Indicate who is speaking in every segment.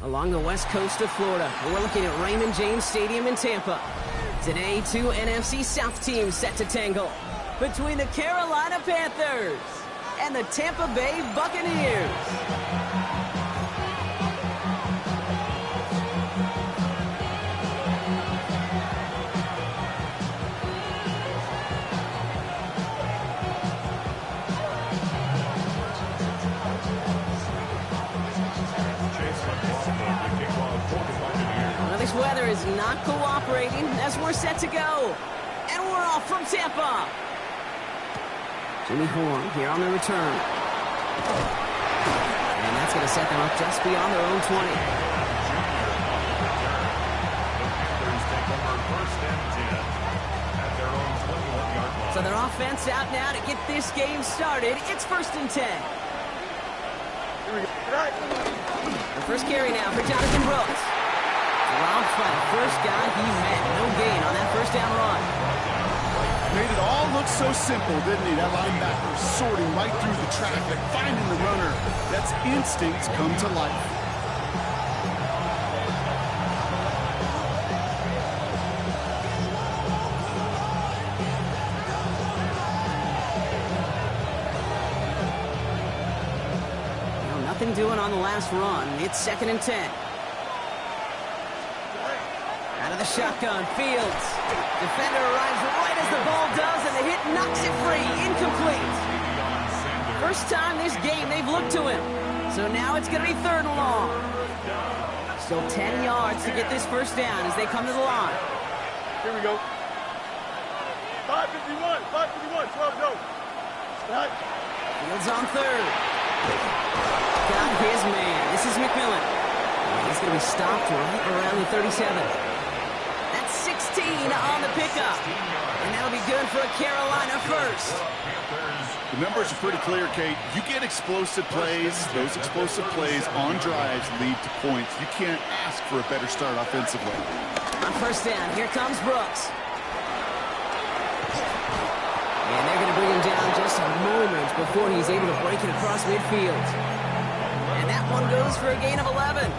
Speaker 1: Along the west coast of Florida, we're looking at Raymond James Stadium in Tampa. Today, two NFC South teams set to tangle between the Carolina Panthers and the Tampa Bay Buccaneers. This weather is not cooperating as we're set to go. And we're off from Tampa. Jimmy Horn here on the return. And that's going to set them up just beyond their own 20. So their offense out now to get this game started. It's 1st and 10. The first carry now for Jonathan Brooks. Ralph by the first guy he met. No gain on that first down run.
Speaker 2: Made it all look so simple, didn't he? That linebacker sorting right through the traffic, finding the runner. That's instincts come to life.
Speaker 1: Well, nothing doing on the last run. It's 2nd and 10. The shotgun, Fields. Defender arrives right as the ball does, and the hit knocks it free. Incomplete. First time this game they've looked to him. So now it's going to be 3rd and long. Still 10 yards to get this first down as they come to the line.
Speaker 2: Here we go. 5:51, 12 go.
Speaker 1: Fields on 3rd. Got his man. This is McMillan. He's going to be stopped right around the 37. 16 on the pickup. And that'll be good for a Carolina first.
Speaker 2: The numbers are pretty clear, Kate. You get explosive plays. Those explosive plays on drives lead to points. You can't ask for a better start offensively.
Speaker 1: On 1st down, here comes Brooks. And they're going to bring him down just a moment before he's able to break it across midfield. And that one goes for a gain of 11.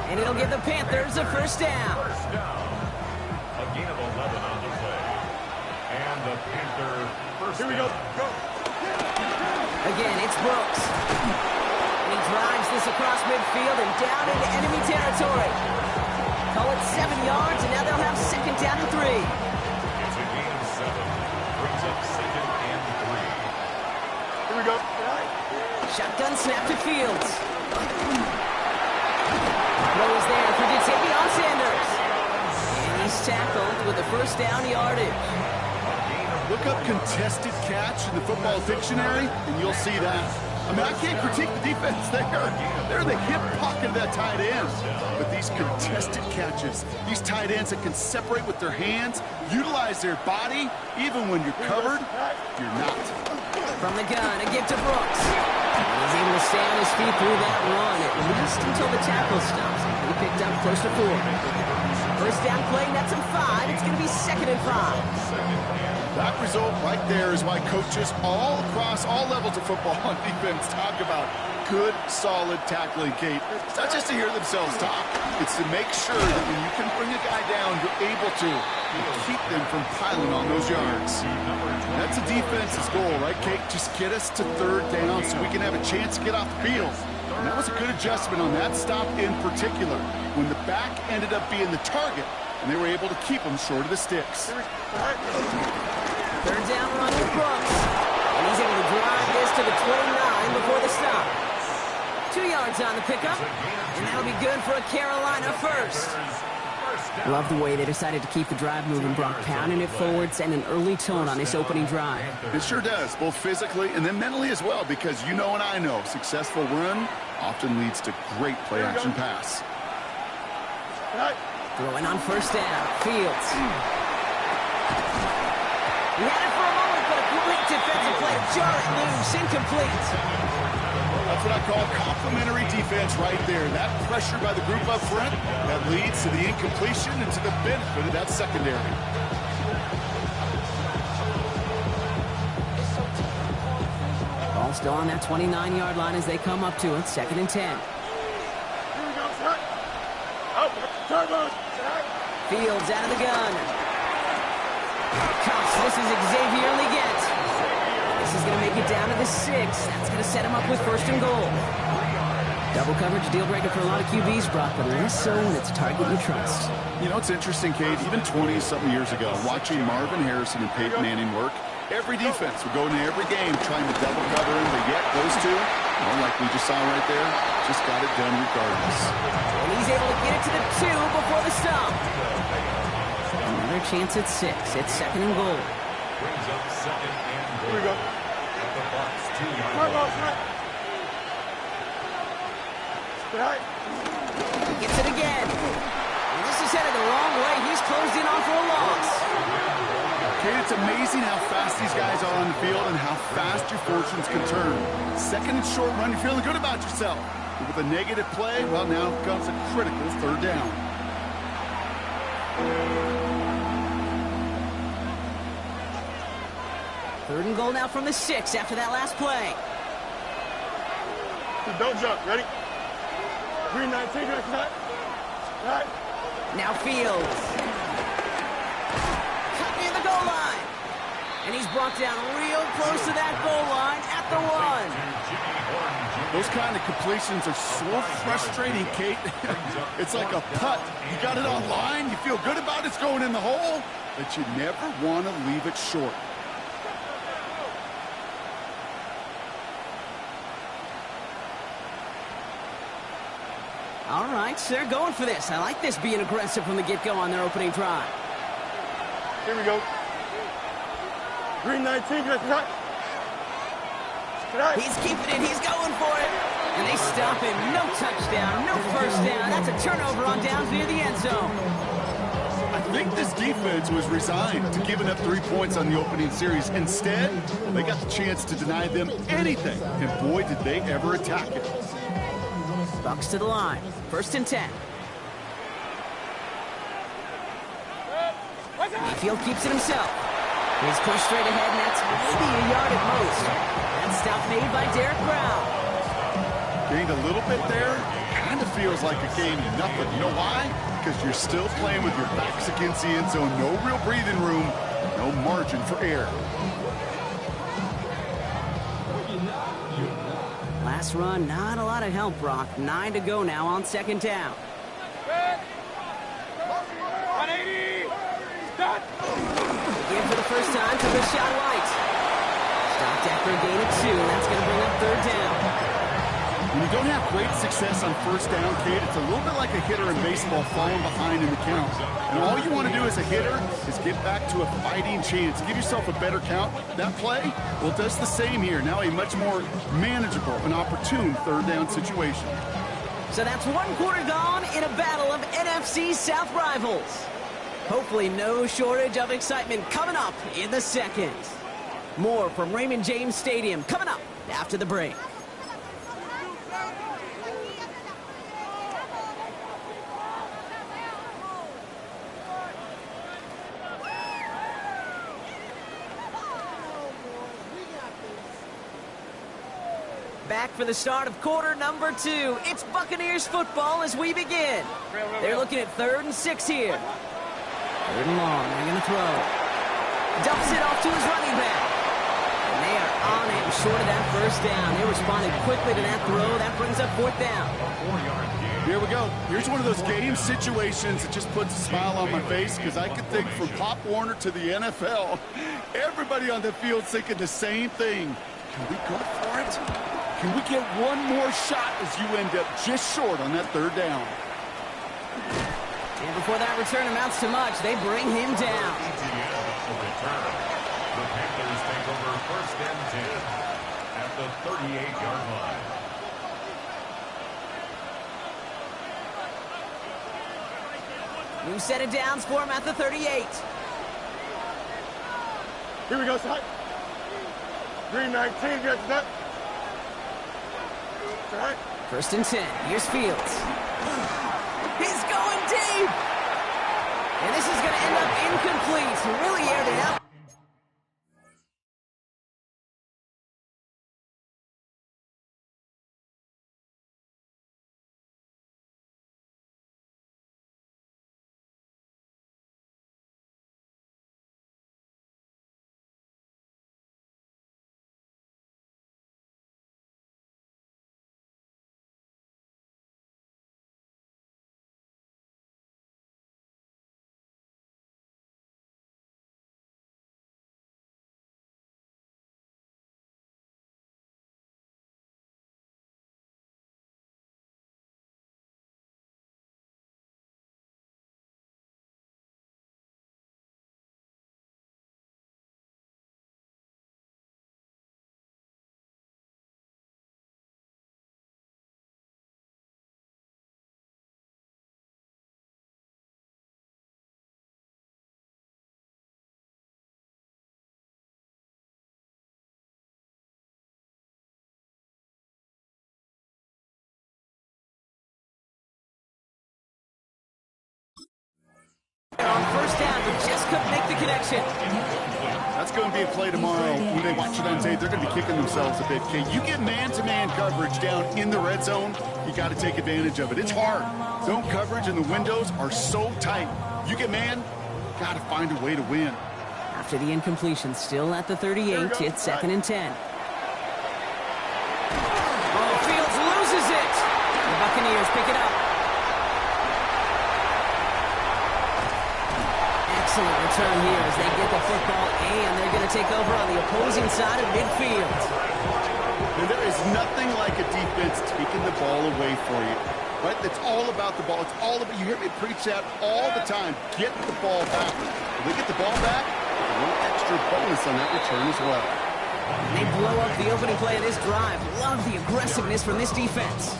Speaker 1: And it'll give the Panthers a first down.
Speaker 3: Gain of 11 on the play. And the Panther first. Here we go. Go.
Speaker 1: Again, it's Brooks. And he drives this across midfield and down into enemy territory. Call it 7 yards, and now they'll have 2nd down and 3.
Speaker 3: It's a gain of 7. Brings up 2nd and 3.
Speaker 2: Here we go.
Speaker 1: Shotgun snap to Fields. Throw is there for Deion Sanders. He's tackled with the first down yardage.
Speaker 2: Look up contested catch in the football dictionary, and you'll see that. I mean, I can't critique the defense there. They're in the hip pocket of that tight end. But these contested catches, these tight ends that can separate with their hands, utilize their body, even when you're covered, you're not.
Speaker 1: From the gun, a give to Brooks. He's able to stay on his feet through that run, at least until the tackle stops. He picked up close to 4. First down play, nets him 5. It's going to be 2nd and 5.
Speaker 2: That result right there is why coaches all across all levels of football on defense talk about good, solid tackling, Kate. It's not just to hear themselves talk. It's to make sure that when you can bring a guy down, you're able to keep them from piling on those yards. That's a defense's goal, right, Kate? Just get us to 3rd down so we can have a chance to get off the field. And that was a good adjustment on that stop in particular, when the back ended up being the target, and they were able to keep him short of the sticks.
Speaker 1: 3rd down run with Brooks. And he's able to drive this to the 29 before the stop. 2 yards on the pickup. And that'll be good for a Carolina first. Love the way they decided to keep the drive moving, Brock, pounding it forward, setting an early tone on this opening drive.
Speaker 2: It sure does, both physically and then mentally as well, because you know and I know successful run often leads to great play-action pass.
Speaker 1: Throwing on first down. Fields. He had it for a moment, but a great defensive play. Jar it loose. Incomplete.
Speaker 2: That's what I call complimentary defense right there. That pressure by the group up front, that leads to the incompletion and to the benefit of that secondary.
Speaker 1: Ball still on that 29-yard line as they come up to it. 2nd and 10. Fields out of the gun. Cuffs. This is Xavier Leggett. This is going to make it down to the 6. That's going to set him up with 1st and goal. Double coverage deal breaker for a lot of QBs, Brock, but less so when it's a target you trust.
Speaker 2: You know, it's interesting, Kate, even 20-something years ago, watching Marvin Harrison and Peyton Manning work, every defense would go into every game trying to double cover him, but yet those two, like we just saw right there, just got it done regardless.
Speaker 1: And he's able to get it to the 2 before the stop. Another chance at 6. It's 2nd and goal.
Speaker 3: Brings up 2nd and goal. Here we go. At the Bucs 2-yard line.
Speaker 1: Gets it again. And this is headed the wrong way. He's closed in on for a loss.
Speaker 2: Kate, it's amazing how fast these guys are on the field and how fast your fortunes can turn. 2nd and short run, you're feeling good about yourself. But with a negative play, well, now comes a critical 3rd down.
Speaker 1: Third and goal now from the 6 after that last play.
Speaker 4: Don't jump. Ready? Green 19, right.
Speaker 1: Now Fields. Cut near the goal line. And he's brought down real close to that goal line at the 1.
Speaker 2: Those kind of completions are so frustrating, Kate. It's like a putt. You got it on line, you feel good about it's going in the hole, but you never want to leave it short.
Speaker 1: All right, so they're going for this. I like this being aggressive from the get-go on their opening drive.
Speaker 4: Here we go. Green 19, right.
Speaker 1: He's keeping it. He's going for it. And they stop him. No touchdown. No first down. That's a turnover on downs near the end zone.
Speaker 2: I think this defense was resigned to giving up 3 points on the opening series. Instead, they got the chance to deny them anything. And boy, did they ever attack it.
Speaker 1: Bucs to the line. 1st and 10. Mayfield keeps it himself. He's pushed straight ahead, and that's maybe a yard at most. That stop made by Derek Brown.
Speaker 2: Gained a little bit there. Kind of feels like a game of nothing. You know why? Because you're still playing with your backs against the end zone. No real breathing room. No margin for error.
Speaker 1: Last run, not a lot of help, Brock. 9 to go now on 2nd down.
Speaker 4: 180. Stop.
Speaker 1: Again for the first time to Rashad White. Stopped after a gain of 2, and that's going to bring up 3rd down.
Speaker 2: When you don't have great success on 1st down, Kate, it's a little bit like a hitter in baseball falling behind in the count. And all you want to do as a hitter is get back to a fighting chance. Give yourself a better count. That play, well, it does the same here. Now a much more manageable and opportune 3rd down situation.
Speaker 1: So that's 1 quarter gone in a battle of NFC South rivals. Hopefully no shortage of excitement coming up in the 2nd. More from Raymond James Stadium coming up after the break. Back for the start of quarter number 2. It's Buccaneers football as we begin. They're looking at 3rd and 6 here. 3rd and long. They're going to throw. Dumps it off to his running back. And they are on it short of that 1st down. They responded quickly to that throw. That brings up 4th down.
Speaker 2: Here we go. Here's one of those game situations that just puts a smile on my face because I can think from Pop Warner to the NFL, everybody on the field thinking the same thing. Can we go for it? Can we get one more shot as you end up just short on that 3rd down?
Speaker 1: And before that return amounts to much, they bring him down.
Speaker 3: The Panthers take over 1st and 10 at the 38-yard line.
Speaker 1: New set of downs for him at the 38.
Speaker 4: Here we go, son. 319, get that. All right.
Speaker 1: 1st and 10. Here's Fields. He's going deep. And this is going to end up incomplete. He really aired it out. On 1st down, but just couldn't make the connection.
Speaker 2: That's going to be a play tomorrow. When they watch it on tape, they're going to be kicking themselves a bit, Kate. You get man-to-man coverage down in the red zone, you got to take advantage of it. It's hard. Zone coverage and the windows are so tight. You get man, got to find a way to win.
Speaker 1: After the incompletion, still at the 38, it's 2nd and 10. Oh, Fields loses it. The Buccaneers pick it up. Excellent return here as they get the football, and they're going to take over on the opposing side of midfield.
Speaker 2: And there is nothing like a defense taking the ball away for you. Right? It's all about the ball. It's all about, you hear me preach that all the time. Get the ball back. When they get the ball back, a little extra bonus on that return as well.
Speaker 1: They blow up the opening play of this drive. Love the aggressiveness from this defense.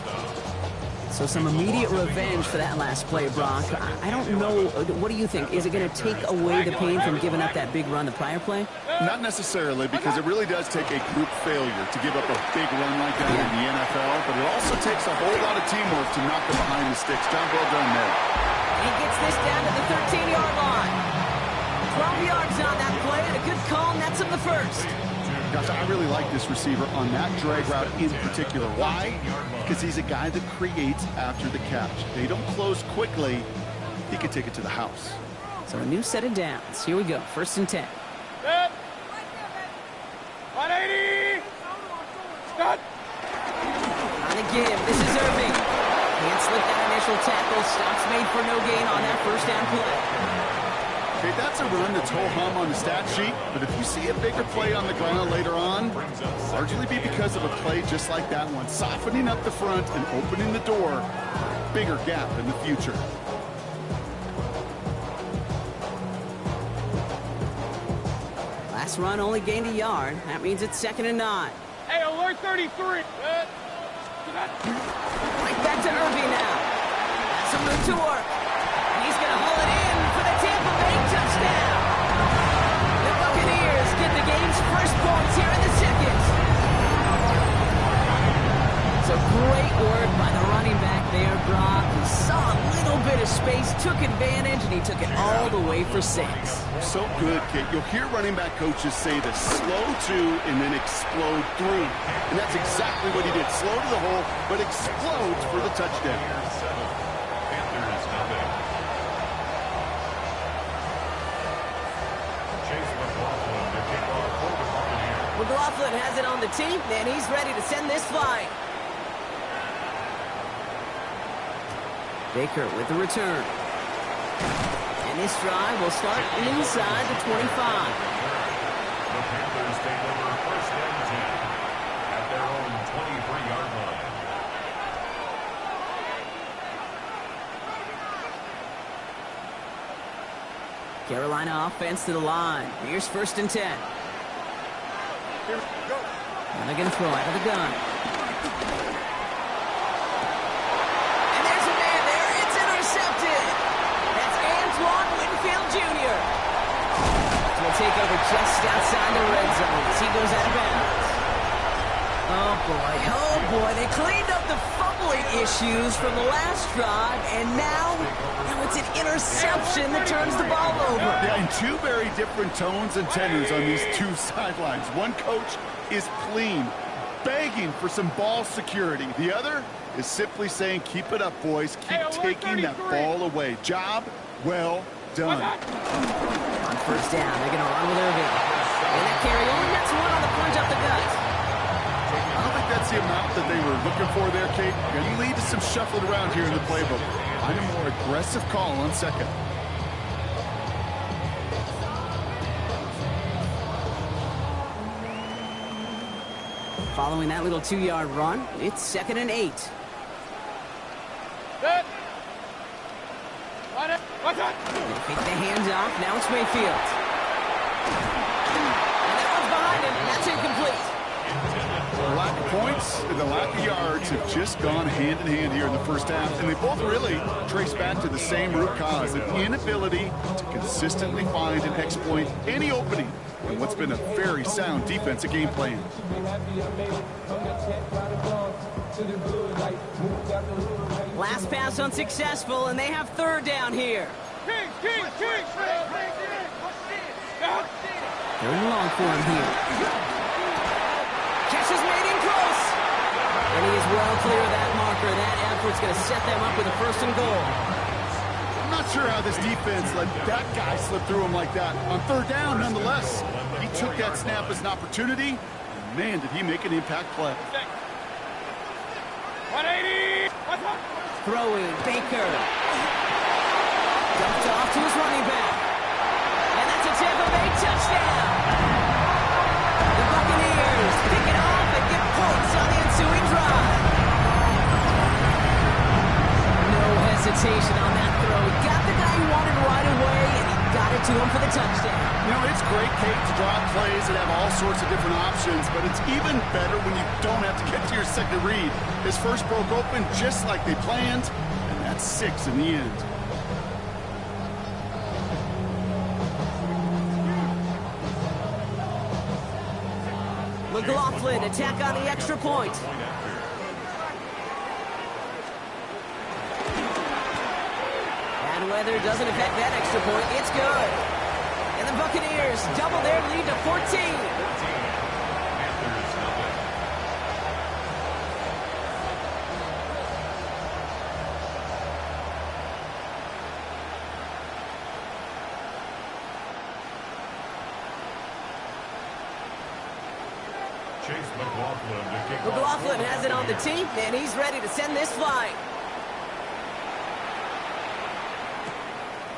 Speaker 1: So some immediate revenge for that last play, Brock. I don't know. What do you think? Is it going to take away the pain from giving up that big run the prior play?
Speaker 2: Not necessarily, because it really does take a group failure to give up a big run like that in the NFL, but it also takes a whole lot of teamwork to knock them behind the sticks. Job well done there.
Speaker 1: He gets this down to the 13-yard line. 12 yards on that play, and a good call nets him the 1st.
Speaker 2: Gosh, I really like this receiver on that drag route in particular. Why? Because he's a guy that creates after the catch. They don't close quickly. He can take it to the house.
Speaker 1: So a new set of downs. Here we go. 1st and 10.
Speaker 4: Set. 180. Start.
Speaker 1: On the give. This is Irving. Can't slip that initial tackle. Stops made for no gain on that 1st down play.
Speaker 2: Okay, that's a run that's ho-hum on the stat sheet, but if you see a bigger play on the ground later on, largely be because of a play just like that one, softening up the front and opening the door, bigger gap in the future.
Speaker 1: Last run only gained a yard. That means it's 2nd and 9.
Speaker 4: Hey, alert 33. Right
Speaker 1: back to Irving now. That's a move to work. He's going to haul it in for the Tampa Bay touchdown. The Buccaneers get the game's first points here in the 2nd. So great work by the running back there, Brock. He saw a little bit of space, took advantage, and he took it all the way for 6.
Speaker 2: So good, Kate. You'll hear running back coaches say this: slow to and then explode through. And that's exactly what he did. Slow to the hole, but explodes for the touchdown.
Speaker 1: McLaughlin has it on the tee, and he's ready to send this flying. Baker with the return. And this drive will start inside the 25.
Speaker 3: The Panthers take over 1st and 10 at their own 23-yard line.
Speaker 1: 1 Carolina offense to the line. Here's 1st and 10.
Speaker 4: Here we go.
Speaker 1: Now they're going to throw out of the gun. And there's a man there. It's intercepted. That's Antoine Winfield Jr. So we'll take over just outside the red zone as he goes out of bounds. Oh, boy. They cleaned up the fumbling issues from the last drive, and now it's an interception that turns the ball over.
Speaker 2: Yeah, and two very different tones and tenors on these two sidelines. One coach is clean, begging for some ball security. The other is simply saying, keep it up, boys. Keep taking that ball away. Job well done.
Speaker 1: On 1st down, they're going to run with Irving. And that carry only gets one on the punch up the gut.
Speaker 2: I don't think that's the amount that they were looking for there, Kate. Going to lead to some shuffling around here in the playbook. Find a more aggressive call on 2nd.
Speaker 1: Following that little 2-yard run, it's 2nd and 8.
Speaker 4: Set. Watch out.
Speaker 1: They pick the hands off. Now it's Mayfield. And that one's behind him. That's incomplete.
Speaker 2: The lack of points and the lack of yards have just gone hand in hand here in the 1st half, and they both really trace back to the same root cause, an inability to consistently find and exploit any opening in what's been a very sound defensive game plan.
Speaker 1: Last pass unsuccessful, and they have 3rd down here.
Speaker 4: King.
Speaker 1: 3rd and long for him here. Catch is made in close. And he is well clear of that marker. That effort's going to set them up with a 1st and goal.
Speaker 2: I'm not sure how this defense let that guy slip through him like that. On 3rd down, nonetheless, he took that snap as an opportunity. And man, did he make an impact play.
Speaker 4: 180.
Speaker 1: Throwing, Baker. Dumped off to his running back. And that's a Tampa Bay touchdown. The Buccaneers pick it off and get points on the ensuing drive. No hesitation on that throw. He got the guy he wanted right away, and he got it to him for the touchdown.
Speaker 2: You know, it's great, Kate, to draw plays that have all sorts of different options, but it's even better when you don't have to get to your 2nd read. His first broke open just like they planned, and that's 6 in the end.
Speaker 1: McLaughlin attack on the extra point. Bad weather doesn't affect that extra point. It's good. And the Buccaneers double their lead to 14. McLaughlin has it on the tee, and he's ready to send this flying.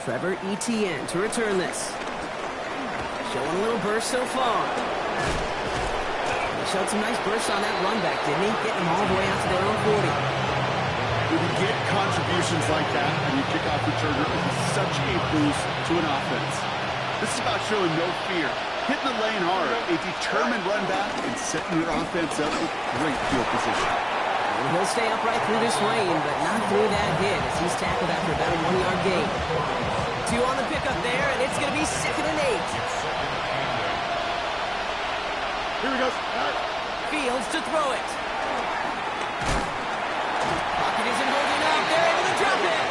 Speaker 1: Trevor Etienne to return this. Showing a little burst so far. He showed some nice bursts on that run back, didn't he? Getting them all the way out to their own 40.
Speaker 2: When you get contributions like that and you kick off returner, it's such a boost to an offense. This is about showing no fear. Hitting the lane hard, a determined run back, and setting your offense up with great field position.
Speaker 1: And he'll stay upright through this rain, but not through that hit as he's tackled after about a 1-yard gain. 2 on the pickup there, and it's going to be 2nd and 8.
Speaker 4: Here we go.
Speaker 1: Fields to throw it. Pocket isn't holding up. They're able to drop it.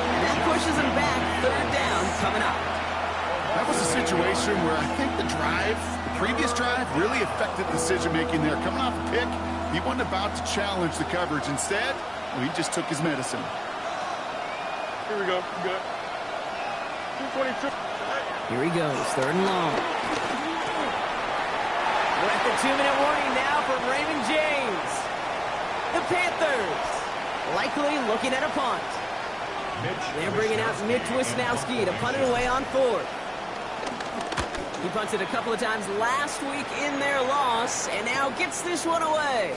Speaker 1: And that pushes him back. 3rd down coming up.
Speaker 2: That was a situation where I think the previous drive, really affected decision-making there. Coming off a pick, he wasn't about to challenge the coverage. Instead, he just took his medicine.
Speaker 4: Here we go. Good. 222.
Speaker 1: Here he goes. 3rd and long. We're at the 2-minute warning now for Raymond James. The Panthers likely looking at a punt. They're bringing out Mitch Wisnowski to punt it away on 4th. He punted a couple of times last week in their loss, and now gets this one away.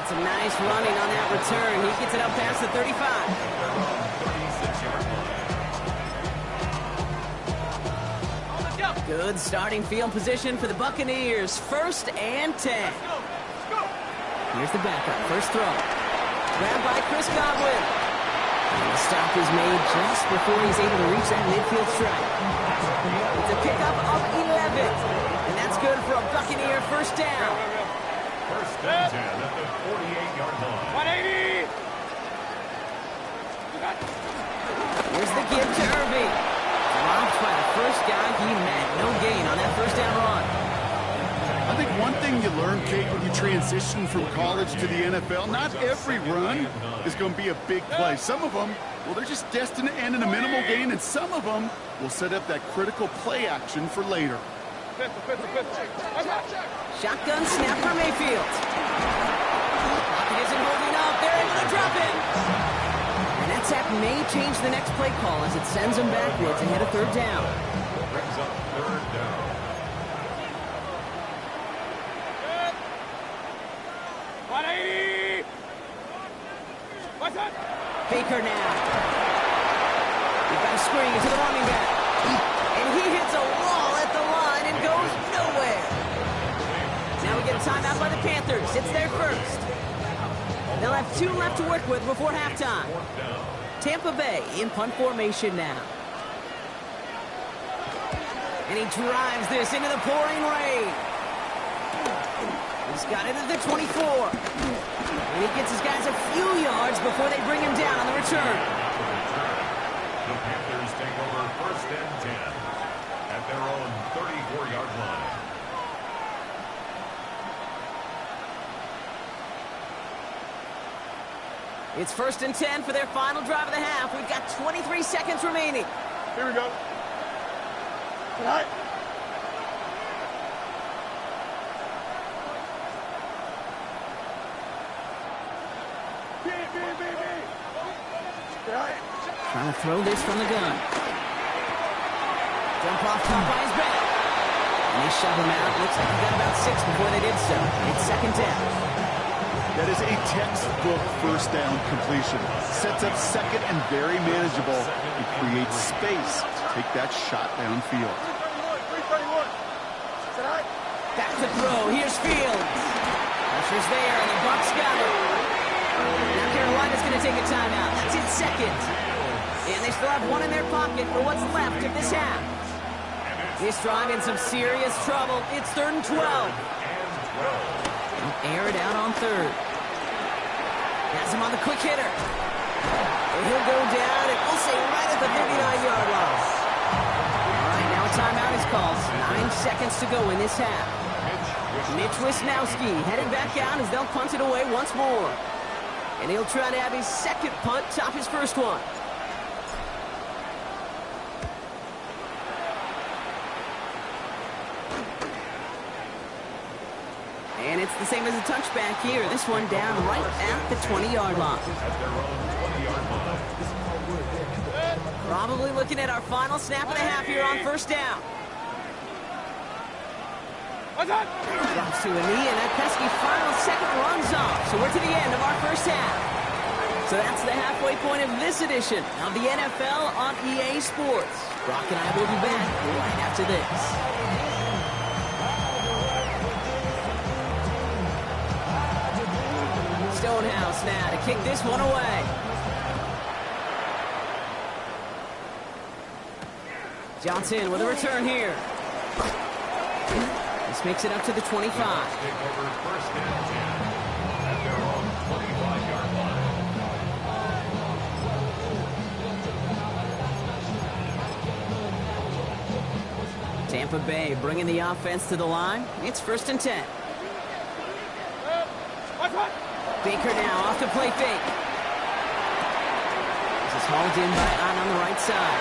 Speaker 1: It's a nice running on that return. He gets it up past the 35. Good starting field position for the Buccaneers. 1st and 10. Here's the backup. First throw. Grabbed by Chris Godwin. And the stop is made just before he's able to reach that midfield strike. It's a pickup of 11. And that's good for a Buccaneer first down.
Speaker 3: 1st and 10 at the 48-yard line.
Speaker 4: 180.
Speaker 1: Here's the give to Irving. Dropped by the first guy he met. No gain on that first down run.
Speaker 2: I think one thing you learn, Kate, when you transition from college to the NFL, not every run is going to be a big play. Some of them, well, they're just destined to end in a minimal gain, and some of them will set up that critical play action for later.
Speaker 1: Shotgun snap for Mayfield. Pocket isn't holding up. They're able to drop it. And that sack may change the next play call as it sends them backwards ahead of 3rd down.
Speaker 3: Brings up 3rd down.
Speaker 1: Baker now. He's got a screen to the running back. And he hits a wall at the line and goes nowhere. Now we get a timeout by the Panthers. It's their first. They'll have 2 left to work with before halftime. Tampa Bay in punt formation now. And he drives this into the pouring rain. He's got it at the 24. And he gets his guys a few yards before they bring him down on the return.
Speaker 3: The Panthers take over 1st and 10 at their own 34-yard line.
Speaker 1: It's 1st and 10 for their final drive of the half. We've got 23 seconds remaining.
Speaker 4: Here we go. All right.
Speaker 1: Trying to throw this from the gun. Jump off top by his back. And they shove him out. Looks like he got about 6 before they did so. It's 2nd down.
Speaker 2: That is a textbook first down completion. Sets up 2nd and very manageable. It creates space to take that shot downfield.
Speaker 4: 331.
Speaker 1: Back to throw. Here's Fields. Pressure's there, and the Bucs got it. Now Carolina's going to take a timeout. That's its 2nd. And they still have 1 in their pocket for what's left of this half. This drive in some serious trouble. It's 3rd and 12. They'll air it out on 3rd. Has him on the quick hitter. And he'll go down, and we'll say right at the 39-yard line. All right, now a timeout is called. 9 seconds to go in this half. Mitch Wisnowski headed back out as they'll punt it away once more. And he'll try to have his 2nd punt top his 1st one. And it's the same as a touchback here. This one down right at the 20-yard line. Probably looking at our final snap of the half here on 1st down. Drops to a knee, and that pesky final 2nd runs off. So we're to the end of our 1st half. So that's the halfway point of this edition of the NFL on EA Sports. Brock and I will be back right after this. Stonehouse now to kick this one away. Johnson with a return here. This makes it up to the 25.
Speaker 3: Take over 1st and 10 at their own 25-yard line.
Speaker 1: Tampa Bay bringing the offense to the line. It's 1st and 10. Baker now off the play fake. This is hauled in by Ahn on the right side.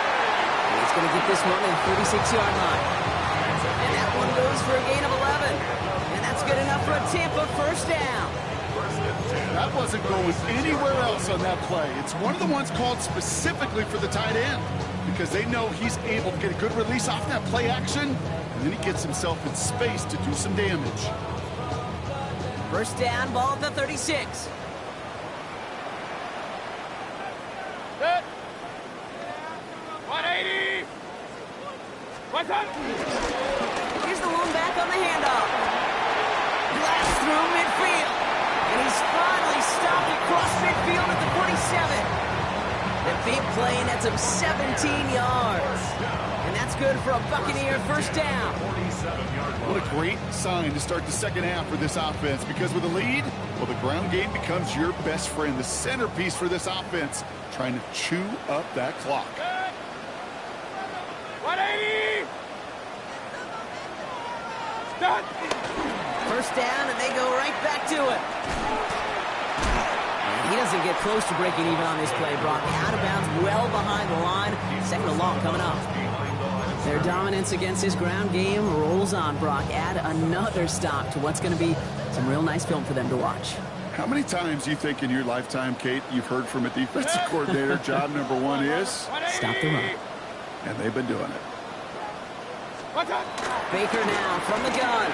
Speaker 1: And he's going to get this one at the 36-yard line. And that one goes for a gain of 11. And that's good enough for a Tampa 1st down.
Speaker 2: That wasn't going anywhere else on that play. It's one of the ones called specifically for the tight end because they know he's able to get a good release off that play action, and then he gets himself in space to do some damage.
Speaker 1: 1st down, ball at the 36.
Speaker 4: Set. 180. What's up?
Speaker 1: play nets him 17 yards. And that's good for a Buccaneer first down.
Speaker 2: What a great sign to start the second half for this offense, because with a lead, well, the ground game becomes your best friend, the centerpiece for this offense, trying to chew up that clock.
Speaker 4: 180! Start!
Speaker 1: First down, and they go right back to it. And he doesn't get close to breaking even on this play. Brock out of bounds, well behind the line. Second and long coming up. Their dominance against his ground game rolls on. Brock add another stop to what's going to be some real nice film for them to watch.
Speaker 2: How many times do you think in your lifetime, Kate, you've heard from a defensive coordinator, job number one is?
Speaker 1: Stop the run.
Speaker 2: And they've been doing it.
Speaker 1: Baker now from the gun.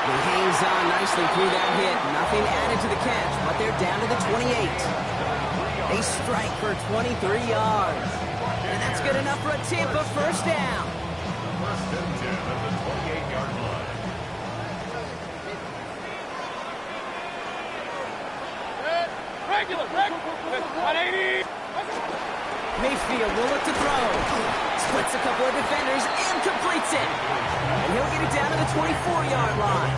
Speaker 1: He hangs on nicely through that hit. Nothing added to the catch, but they're down to the 28. They strike for 23 yards. And that's good enough for a Tampa first down.
Speaker 3: First and 10 at the 28-yard line.
Speaker 4: Regular! 180!
Speaker 1: Mayfield will look to throw. Splits a couple of defenders and completes it. And he'll get it down to the 24-yard line.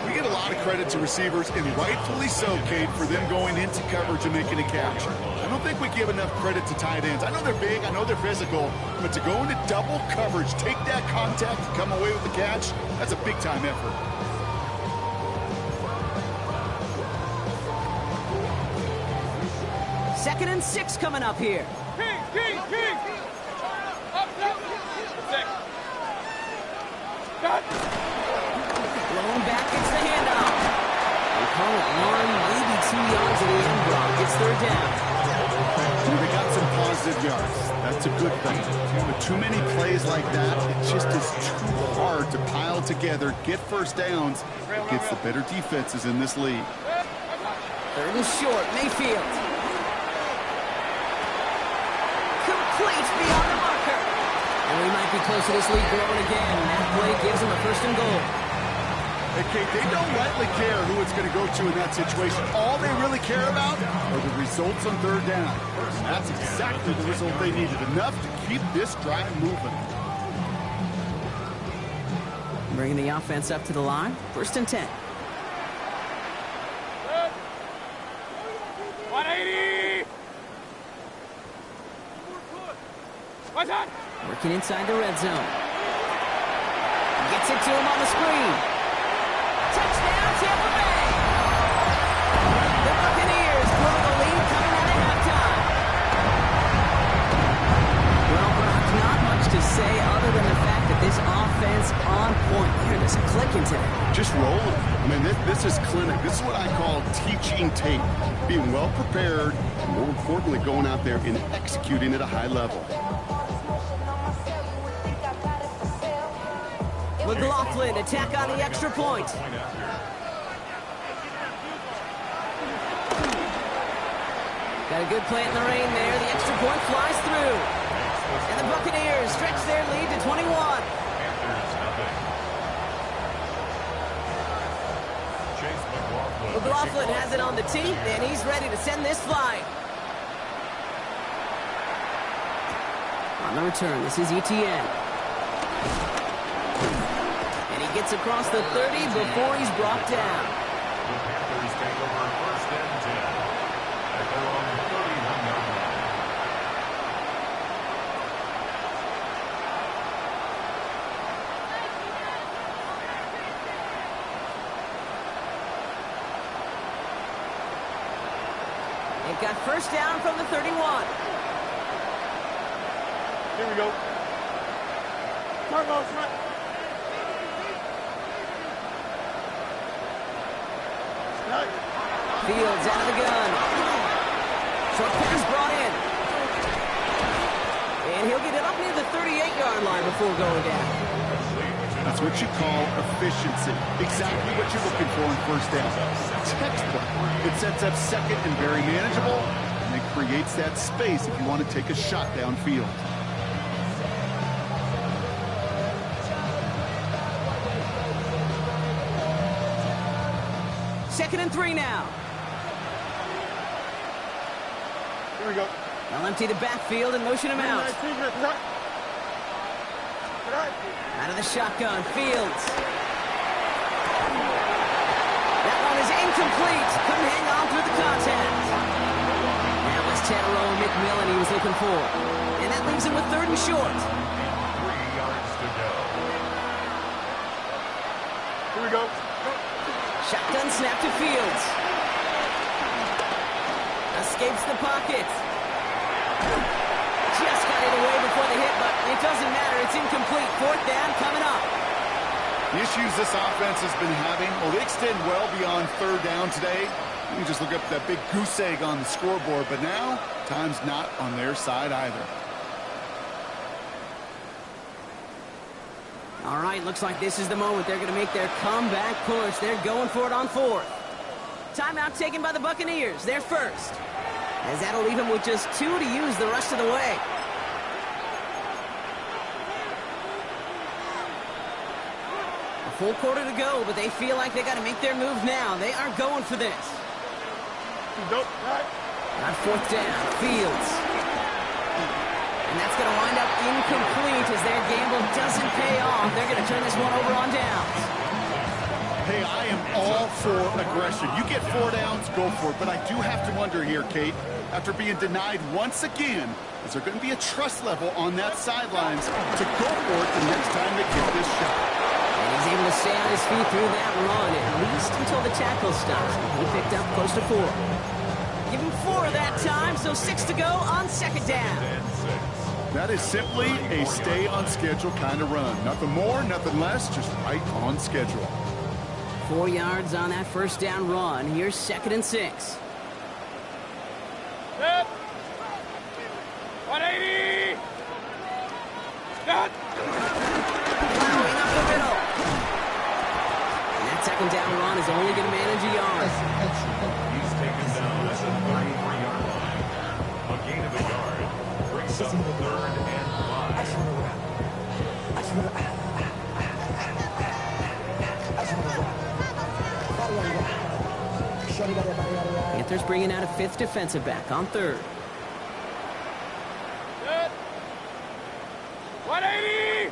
Speaker 2: We get a lot of credit to receivers, and rightfully so, Kate, for them going into coverage and making a catch. I don't think we give enough credit to tight ends. I know they're big, I know they're physical, but to go into double coverage, take that contact, and come away with the catch, that's a big-time effort.
Speaker 1: Second and 6 coming up here.
Speaker 4: King! Up! 6. Start!
Speaker 1: Blown back, it's the handoff. They call it 1, maybe 2 yards at the end block. It's third down.
Speaker 2: They got some positive yards. That's a good thing. But too many plays like that, it just is too hard to pile together, get first downs against the better defenses in this league.
Speaker 1: Third and short, Mayfield. Complete beyond the marker. And we might be close to this lead growing again. That play gives them a first and goal.
Speaker 2: Hey, Kate, they don't rightly care who it's going to go to in that situation. All they really care about are the results on third down. And that's exactly the result they needed. Enough to keep this drive moving.
Speaker 1: Bringing the offense up to the line. First and 10.
Speaker 4: 180! What's that?
Speaker 1: Working inside the red zone. Gets it to him on the screen. Touchdown, Tampa Bay! The Buccaneers blow the lead coming out of halftime. Well, Brock, not much to say other than the fact that this offense on point. They're just clicking today.
Speaker 2: Just rolling. I mean, this is clinic. This is what I call teaching tape. Being well prepared, and more importantly, going out there and executing at a high level.
Speaker 1: McLaughlin attack on the extra point. Got a good plant in the rain there. The extra point flies through. And the Buccaneers stretch their lead to 21. McLaughlin has it on the tee, and he's ready to send this flying. On the return, this is Etienne. And he gets across the 30 before he's brought down.
Speaker 3: The Panthers take over first and 10 at their own 31-yard line.
Speaker 1: They've got first down from the 31.
Speaker 4: Here we go. Turbo's right.
Speaker 1: Fields out of the gun. Short pass brought in. And he'll get it up near the 38-yard line before going down.
Speaker 2: That's what you call efficiency. Exactly what you're looking for in first down. Textbook. It sets up second and very manageable, and it creates that space if you want to take a shot downfield.
Speaker 1: Second and 3 now.
Speaker 4: Here we go.
Speaker 1: They'll empty the backfield and motion him out. Out of the shotgun, Fields. That one is incomplete. Couldn't hang on through the contact. That was Tyrone McMillan he was looking for. And that leaves him with 3rd and short.
Speaker 3: 3 yards to go.
Speaker 4: Here we go.
Speaker 1: Shotgun snap to Fields. Escapes the pocket. Just got it away before the hit, but it doesn't matter. It's incomplete. 4th down coming up.
Speaker 2: The issues this offense has been having, well, they extend well beyond 3rd down today. You can just look up that big goose egg on the scoreboard, but now time's not on their side either.
Speaker 1: All right, looks like this is the moment. They're going to make their comeback push. They're going for it on 4th. Timeout taken by the Buccaneers. They're first. As that'll leave them with just 2 to use the rest of the way. A full quarter to go, but they feel like they got to make their move now. They are going for this.
Speaker 4: Nope.
Speaker 1: On 4th down, Fields. And that's going to wind up incomplete as their gamble doesn't pay off. They're going to turn this one over on downs.
Speaker 2: Hey, I am all for aggression. You get 4 downs, go for it. But I do have to wonder here, Kate, after being denied once again, is there going to be a trust level on that sidelines to go for it the next time they get this shot?
Speaker 1: And he's able to stay on his feet through that run, at least until the tackle stops. He picked up close to 4. Give him 4 that time, so 6 to go on 2nd down.
Speaker 2: That is simply a stay-on-schedule kind of run. Nothing more, nothing less, just right on schedule.
Speaker 1: 4 yards on that 1st down run. Here's 2nd and 6.
Speaker 4: Set. 180. Set.
Speaker 1: Plowing up the middle. And that 2nd down run is only going to manage a yard.
Speaker 3: He's taken down at the 33-yard line. A gain of a yard brings up 3rd and 5.
Speaker 1: Panthers bringing out a 5th defensive back on 3rd.
Speaker 4: Set. 180.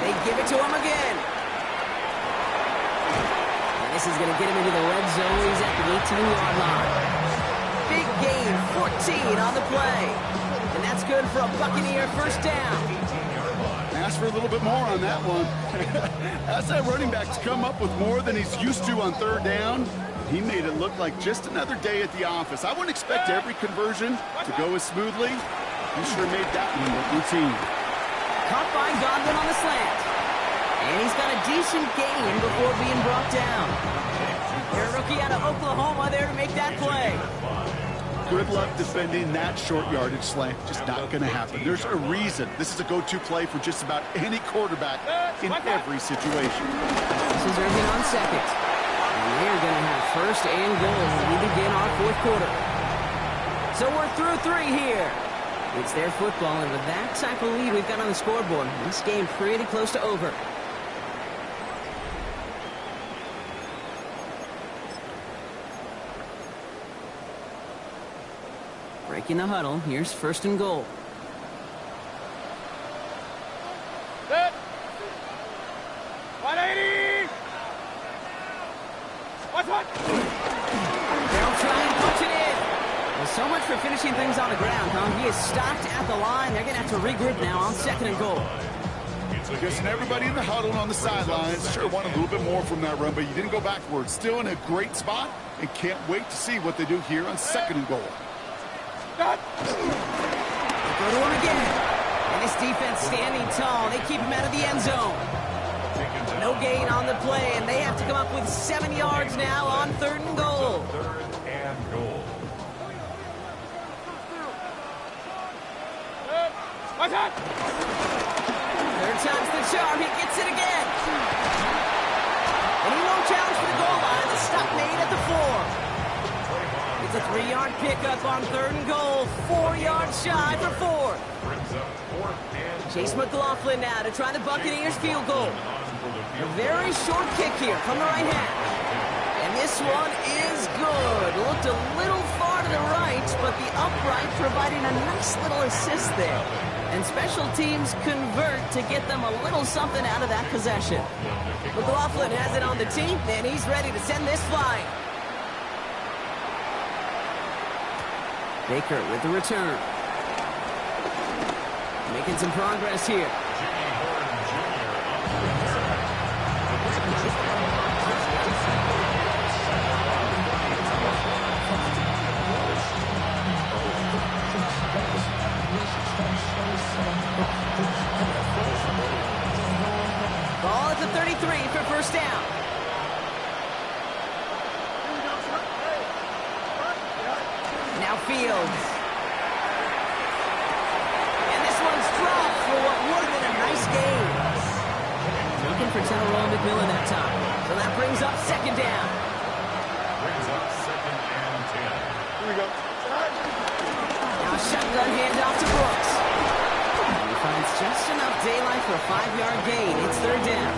Speaker 1: They give it to him again. And this is going to get him into the red zone. He's at the 18-yard line. Big gain, 14 on the play. And that's good for a Buccaneer 1st down.
Speaker 2: Ask for a little bit more on that one. As that running back's come up with more than he's used to on 3rd down, he made it look like just another day at the office. I wouldn't expect every conversion to go as smoothly. He sure made that one look routine.
Speaker 1: Caught by Godwin on the slant. And he's got a decent gain before being brought down. Their rookie out of Oklahoma there to make that play.
Speaker 2: Good luck defending that short yardage slant. Just not going to happen. There's a reason. This is a go-to play for just about any quarterback in every situation.
Speaker 1: This is Irving on 2nd. And they're going to have 1st and goal as we begin our 4th quarter. So we're through 3 here. It's their football, and with that type of lead we've got on the scoreboard, this game pretty close to over. Breaking the huddle, here's 1st and goal.
Speaker 4: Set. 180. Watch.
Speaker 1: They'll try and punch it in. Well, so much for finishing things on the ground, huh? He is stopped at the line. They're going to have to regroup now on 2nd and goal.
Speaker 2: Guessing everybody in the huddle and on the sidelines sure wanted a little bit more from that run, but you didn't go backwards. Still in a great spot, and can't wait to see what they do here on 2nd and goal.
Speaker 4: Set.
Speaker 1: Go to him again. And this defense standing tall. They keep him out of the end zone. No gain on the play, and they have to come up with 7 yards now on 3rd and goal.
Speaker 3: 3rd and goal.
Speaker 4: Watch out.
Speaker 1: 3rd time's the charm. He gets it again. And he won't challenge for the goal line. The stop made at the 4. It's a 3-yard pickup on 3rd and goal. 4 yards shy for 4th.
Speaker 3: Brings up 4th and
Speaker 1: Chase McLaughlin now to try the Buccaneers field goal. A very short kick here from the right hash. And this one is good. Looked a little far to the right, but the upright providing a nice little assist there. And special teams convert to get them a little something out of that possession. McLaughlin has it on the tee, and he's ready to send this flying. Baker with the return. Making some progress here. Ball at the 33 for first down. Now Fields. And this one's dropped for what would have been a nice game. Looking for Tyrone McMillan that time. So that brings up second down.
Speaker 3: Brings up 2nd and 10.
Speaker 4: Here we go.
Speaker 1: Now shotgun handoff to Brooks. He finds just enough daylight for a 5-yard gain. It's third down.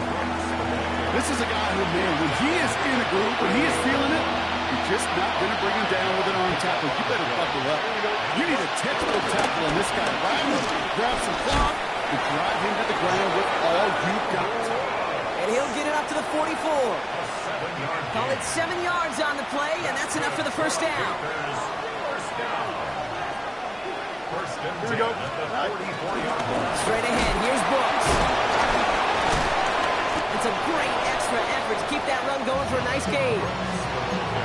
Speaker 2: This is a guy who, man, when he is in a groove, when he is feeling it, you're just not going to bring him down with an arm tackle. You better buckle up. You need a textbook tackle on this guy. Grab some clock and drive him to the ground with all you've got.
Speaker 1: And he'll get it up to the 44. Call it 7 yards on the play, and that's enough for the first down.
Speaker 3: Here we go.
Speaker 1: Straight ahead, here's Bucs. It's a great extra effort to keep that run going for a nice gain.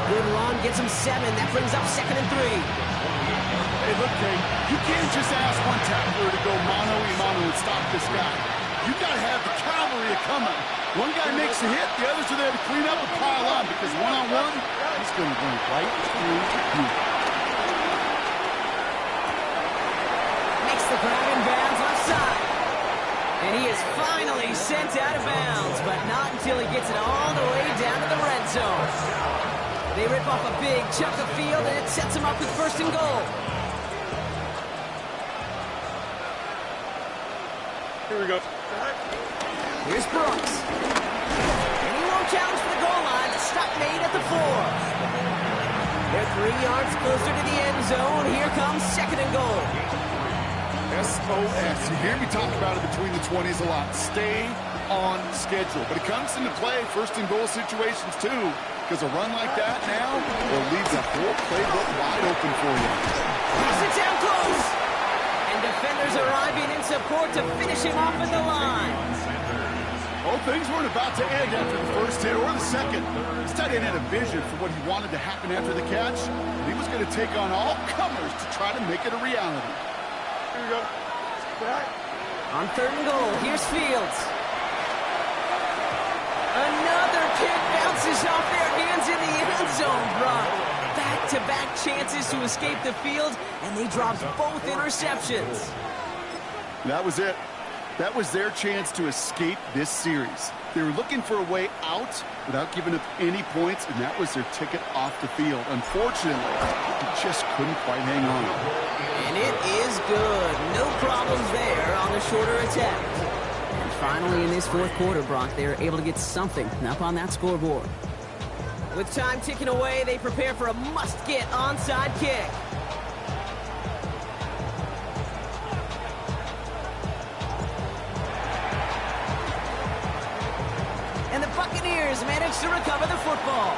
Speaker 1: Good run, gets him 7. That brings up 2nd and 3.
Speaker 2: Hey, look, Kane, you can't just ask one tackler to go mano-a-mano and stop this guy. You got to have the cavalry coming. One guy makes a hit, the others are there to clean up and pile on, because one-on-one, he's going to run right through you.
Speaker 1: Makes the grab in bounds left side. And he is finally sent out of bounds, but not until he gets it all the way down to the red zone. They rip off a big chunk of field, and it sets him up with first and goal.
Speaker 4: Here we go.
Speaker 1: Here's Brooks. And he won't challenge for the goal line. Stop made at the 4. They're 3 yards closer to the end zone. Here comes 2nd and goal.
Speaker 2: SOS. You hear me talk about it between the 20s a lot. Stay on schedule. But it comes into play first and goal situations too. Because a run like that now will leave the whole playbook wide open for you.
Speaker 1: Puts it down close. And defenders arriving in support to finish him off at the line.
Speaker 2: Well, things weren't about to end after the first hit or the second. This tight end had a vision for what he wanted to happen after the catch. And he was going to take on all comers to try to make it a reality.
Speaker 4: Here we go.
Speaker 1: On 3rd and goal, here's Fields. Another kick bounces off their hands in the end zone, Brock. Back-to-back chances to escape the field, and they dropped both interceptions.
Speaker 2: That was it. That was their chance to escape this series. They were looking for a way out without giving up any points, and that was their ticket off the field. Unfortunately, they just couldn't quite hang on.
Speaker 1: And it is good. No problems there on the shorter attempt. And finally, in this 4th quarter, Brock, they're able to get something up on that scoreboard. With time ticking away, they prepare for a must-get onside kick. And the Buccaneers manage to recover the football.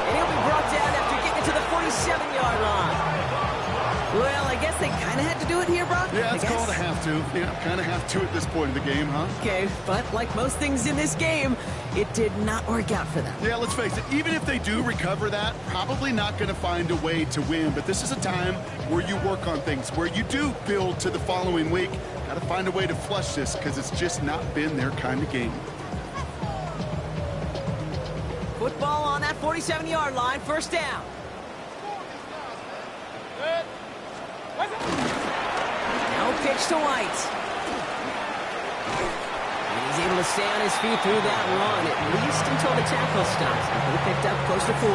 Speaker 1: And he'll be brought down after getting to the 47-yard line. Well, I guess they kind of had to do it here, Brock.
Speaker 2: Yeah, it's called a have to. Yeah, kind of have to at this point in the game, huh?
Speaker 1: Okay, but like most things in this game, it did not work out for them.
Speaker 2: Yeah, let's face it, even if they do recover that, probably not going to find a way to win. But this is a time where you work on things, where you do build to the following week. Got to find a way to flush this because it's just not been their kind of game.
Speaker 1: Football on that 47-yard line, first down. Now pitch to White. And he's able to stay on his feet through that run, at least until the tackle stops. He picked up close to 4.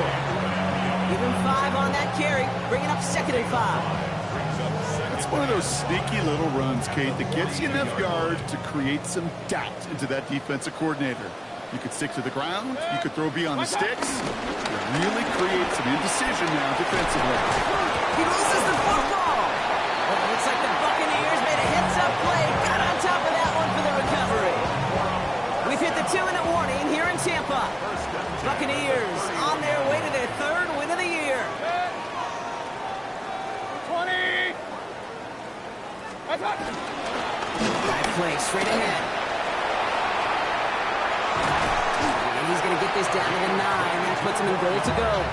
Speaker 1: Give him 5 on that carry, bringing up 2nd and 5.
Speaker 2: That's one of those sneaky little runs, Kate, that gets you enough yards to create some doubt into that defensive coordinator. You could stick to the ground. You could throw beyond the sticks. It really creates some indecision now defensively.
Speaker 1: He loses the football. Well, it looks like the Buccaneers made a heads-up play. Got on top of that one for the recovery. We've hit the 2-minute warning here in Tampa. Buccaneers on their way to their 3rd win of the year.
Speaker 4: 20.
Speaker 1: Right play, straight ahead. And he's going to get this down to the 9. That puts him in goal to go.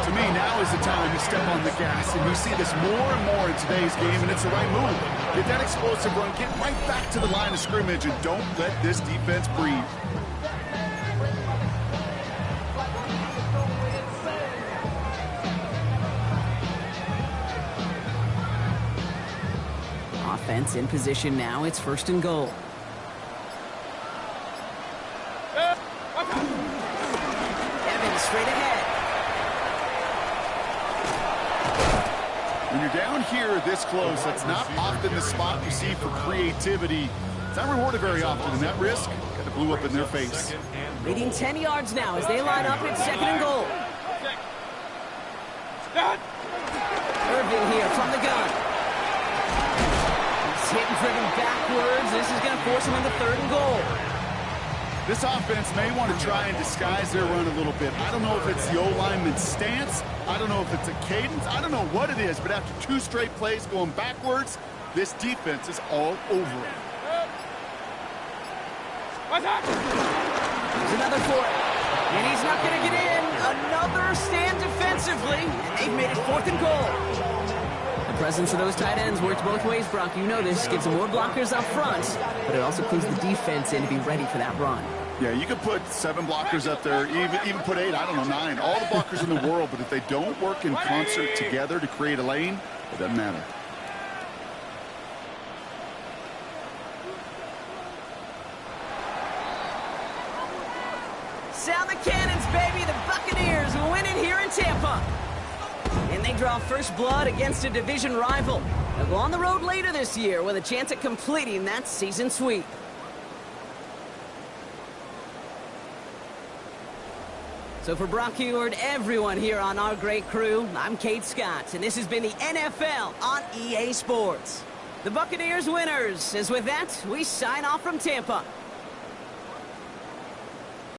Speaker 2: To me, now is the time to step on the gas, and we see this more and more in today's game, and it's the right move. Get that explosive run, get right back to the line of scrimmage, and don't let this defense breathe.
Speaker 1: Offense in position now. It's 1st and goal. Evans straight ahead.
Speaker 2: When you're down here this close, that's not often the spot you see for creativity. It's not rewarded very often, and that risk kind of blew up in their face.
Speaker 1: Leading 10 yards now as they line up at 2nd and goal. Irving here from the gun. He's hit and driven backwards. This is going to force him into 3rd and goal.
Speaker 2: This offense may want to try and disguise their run a little bit. I don't know if it's the O-lineman's stance. I don't know if it's a cadence. I don't know what it is, but after 2 straight plays going backwards, this defense is all over it.
Speaker 1: There's another for it. And he's not going to get in. Another stand defensively. And they've made it 4th and goal. The presence of those tight ends works both ways, Brock. You know this. Gives them more blockers up front, but it also clues the defense in to be ready for that run.
Speaker 2: Yeah, you could put 7 blockers up there, even put 8, I don't know, 9. All the blockers in the world, but if they don't work in concert together to create a lane, it doesn't matter.
Speaker 1: Sound the cannons, baby. The Buccaneers win it here in Tampa. And they draw first blood against a division rival. They'll go on the road later this year with a chance at completing that season sweep. So for Brock Heward, everyone here on our great crew, I'm Kate Scott, and this has been the NFL on EA Sports. The Buccaneers winners, as with that, we sign off from Tampa.